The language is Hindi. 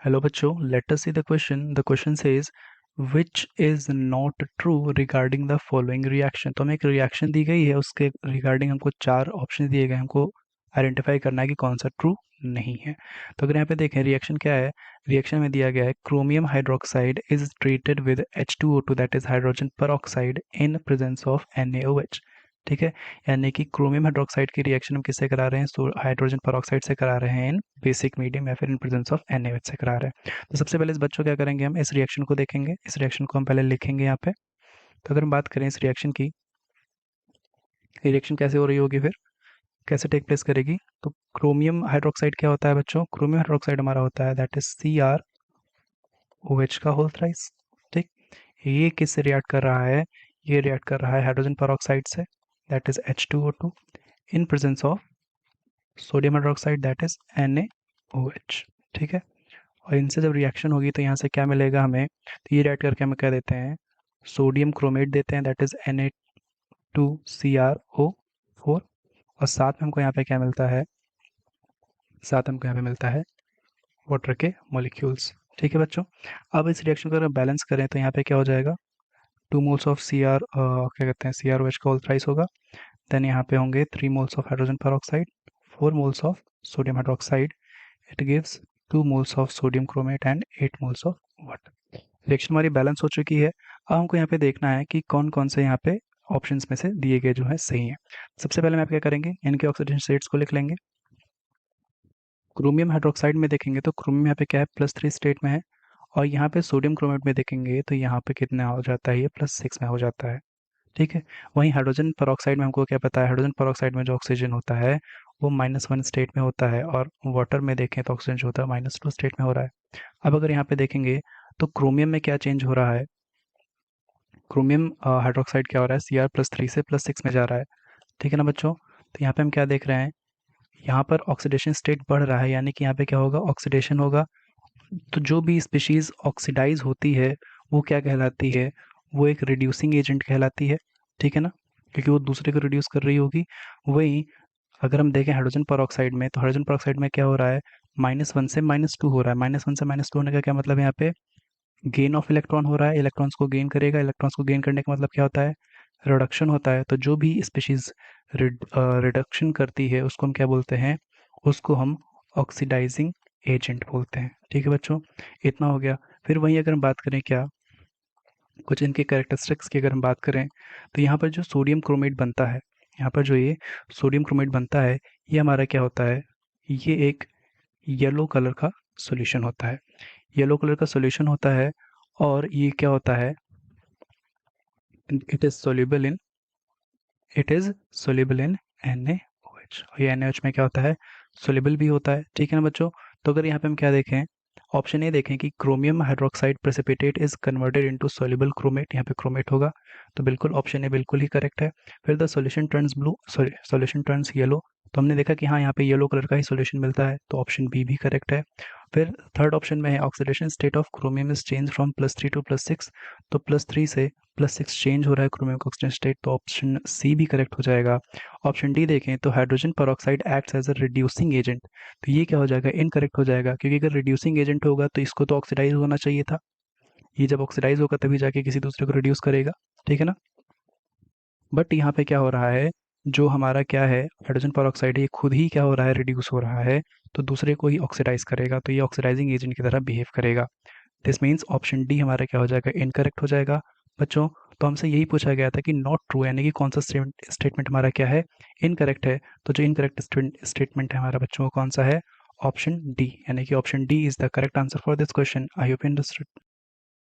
हेलो बच्चों, let us see the question. The question says which is not true regarding the following reaction. तो हमें एक रिएक्शन दी गई है, उसके रिगार्डिंग हमको चार ऑप्शन दिए गए, हमको आइडेंटिफाई करना है कि कौन सा ट्रू नहीं है। तो अगर यहाँ पे देखें रिएक्शन क्या है, रिएक्शन में दिया गया है chromium hydroxide is treated with H2O2 that is hydrogen peroxide in presence of NaOH। ठीक है, यानी कि क्रोमियम हाइड्रोक्साइड की रिएक्शन हम किससे करा रहे हैं, हाइड्रोजन परऑक्साइड से करा रहे हैं इन बेसिक मीडियम या फिर इन प्रेजेंस ऑफ NaOH से करा रहे हैं। तो सबसे पहले इस बच्चों क्या करेंगे, हम इस रिएक्शन को देखेंगे। इस रिएक्शन को हम पहले लिखेंगे यहाँ पे। तो अगर हम बात करें इस रिएक्शन की, रिएक्शन कैसे हो रही होगी, फिर कैसे टेक प्लेस करेगी। तो क्रोमियम हाइड्रोक्साइड क्या होता है बच्चों, क्रोमियम हाइड्रोक्साइड हमारा होता है दैट इज CrOH का होल थ्राइस। ठीक, ये किससे रिएक्ट कर रहा है, ये रिएक्ट कर रहा है hydrogen peroxide say that is H2O2 in presence of sodium hydroxide that is NaOH। ठीक है, और इनसे जब रिएक्शन होगी तो यहाँ से क्या मिलेगा हमें, तो ये रिएक्ट करके हमें क्या देते हैं, सोडियम क्रोमेट देते हैं दैट इज Na2CrO4। और साथ में हमको यहाँ पे क्या मिलता है, साथ हमको यहाँ पे मिलता है वाटर के मॉलिक्यूल्स। ठीक है बच्चों, अब इस रिएक्शन को अगर बैलेंस करें तो यहाँ पे क्या हो जाएगा, 2 मोल्स ऑफ क्या कहते हैं CrOH का होल थ्राइस होगा। देन यहाँ पे होंगे 3 moles of hydrogen peroxide, 4 moles of sodium hydroxide. It gives 2 moles of sodium chromate and 8 moles of water. Reaction हमारी बैलेंस हो चुकी है। अब हमको यहाँ पे देखना है कि कौन कौन से यहाँ पे ऑप्शंस में से दिए गए जो है सही है। सबसे पहले हम यहाँ पे क्या करेंगे, इनके ऑक्सीडेशन स्टेट्स को लिख लेंगे। क्रोमियम हाइड्रोक्साइड में देखेंगे तो क्रोमियम यहाँ पे क्या है, +3 स्टेट में है। और यहाँ पे सोडियम क्रोमेट में देखेंगे तो यहाँ पे कितना हो जाता है, ये +6 में हो जाता है। ठीक है, वहीं हाइड्रोजन पेरोक्साइड में हमको क्या पता है, हाइड्रोजन पेरोक्साइड में जो ऑक्सीजन होता है वो -1 स्टेट में होता है, और वाटर में देखें तो ऑक्सीजन जो होता है -2 स्टेट में हो रहा है। अब अगर यहाँ पे देखेंगे तो क्रोमियम में क्या चेंज हो रहा है, क्रोमियम हाइड्रोक्साइड क्या हो रहा है, Cr+3 से +6 में जा रहा है। ठीक है ना बच्चों, तो यहाँ पे हम क्या देख रहे हैं, यहाँ पर ऑक्सीडेशन स्टेट बढ़ रहा है, यानी कि यहाँ पे क्या होगा, ऑक्सीडेशन होगा। तो जो भी स्पीशीज ऑक्सीडाइज होती है वो क्या कहलाती है, वो एक रिड्यूसिंग एजेंट कहलाती है। ठीक है ना, क्योंकि वो दूसरे को रिड्यूस कर रही होगी। वही अगर हम देखें हाइड्रोजन पेरोक्साइड में, तो हाइड्रोजन पेरोक्साइड में क्या हो रहा है, -1 से -2 हो रहा है। -1 से -2 होने का क्या मतलब है, यहाँ पे गेन ऑफ इलेक्ट्रॉन हो रहा है, इलेक्ट्रॉन्स को गेन करेगा। इलेक्ट्रॉन्स को गेन करने का मतलब क्या होता है, रिडक्शन होता है। तो जो भी स्पीशीज रिडक्शन करती है उसको हम क्या बोलते हैं, उसको हम ऑक्सीडाइजिंग एजेंट बोलते हैं। ठीक है बच्चों, इतना हो गया। फिर वहीं अगर हम बात करें क्या, कुछ इनके कैरेक्टरिस्टिक्स की अगर हम बात करें, तो यहाँ पर जो सोडियम क्रोमेट बनता है, यहाँ पर जो ये सोडियम क्रोमेट बनता है, ये हमारा क्या होता है, ये एक येलो कलर का सॉल्यूशन होता है। येलो कलर का सॉल्यूशन होता है, और ये क्या होता है, it is soluble in it is soluble in NaOH। और ये NaOH में क्या होता है, सोल्यूबल भी होता है। ठीक है ना बच्चों, तो अगर यहाँ पे हम क्या देखें, ऑप्शन ए देखें कि chromium hydroxide precipitate is converted into soluble chromate, यहाँ पे क्रोमेट होगा। तो बिल्कुल ऑप्शन ए बिल्कुल ही करेक्ट है। फिर the solution turns blue, sorry solution turns yellow, तो हमने देखा कि हाँ यहाँ पे येलो कलर का ही सॉल्यूशन मिलता है, तो ऑप्शन बी भी करेक्ट है। फिर थर्ड ऑप्शन में है oxidation state of chromium is change from +3 to +6, तो +3 से +6 चेंज हो रहा है क्रोमियम का ऑक्सीडेशन स्टेट, तो ऑप्शन सी भी करेक्ट हो जाएगा। ऑप्शन डी देखें तो hydrogen peroxide acts as a reducing agent, तो ये क्या हो जाएगा, इनकरेक्ट हो जाएगा, क्योंकि अगर रिड्यूसिंग एजेंट होगा तो इसको तो ऑक्सीडाइज होना चाहिए था। ये जब ऑक्सीडाइज होगा तभी जाके किसी दूसरे को रिड्यूस करेगा। ठीक है ना, बट यहाँ पे क्या हो रहा है, जो हमारा क्या है हाइड्रोजन पेरोक्साइड, ये खुद ही क्या हो रहा है, रिड्यूस हो रहा है, तो दूसरे को ही ऑक्सीडाइज करेगा, तो ये ऑक्सीडाइजिंग एजेंट की तरह बिहेव करेगा। दिस मीन्स ऑप्शन डी हमारा क्या हो जाएगा, इनकरेक्ट हो जाएगा बच्चों। तो हमसे यही पूछा गया था कि नॉट ट्रू, यानी कि कौन सा स्टेटमेंट हमारा क्या है, इनकरेक्ट है। तो जो इनकरेक्ट स्टेटमेंट है हमारा बच्चों को कौन सा है, ऑप्शन डी, यानी कि option D is the correct answer for this question. I hope you understood.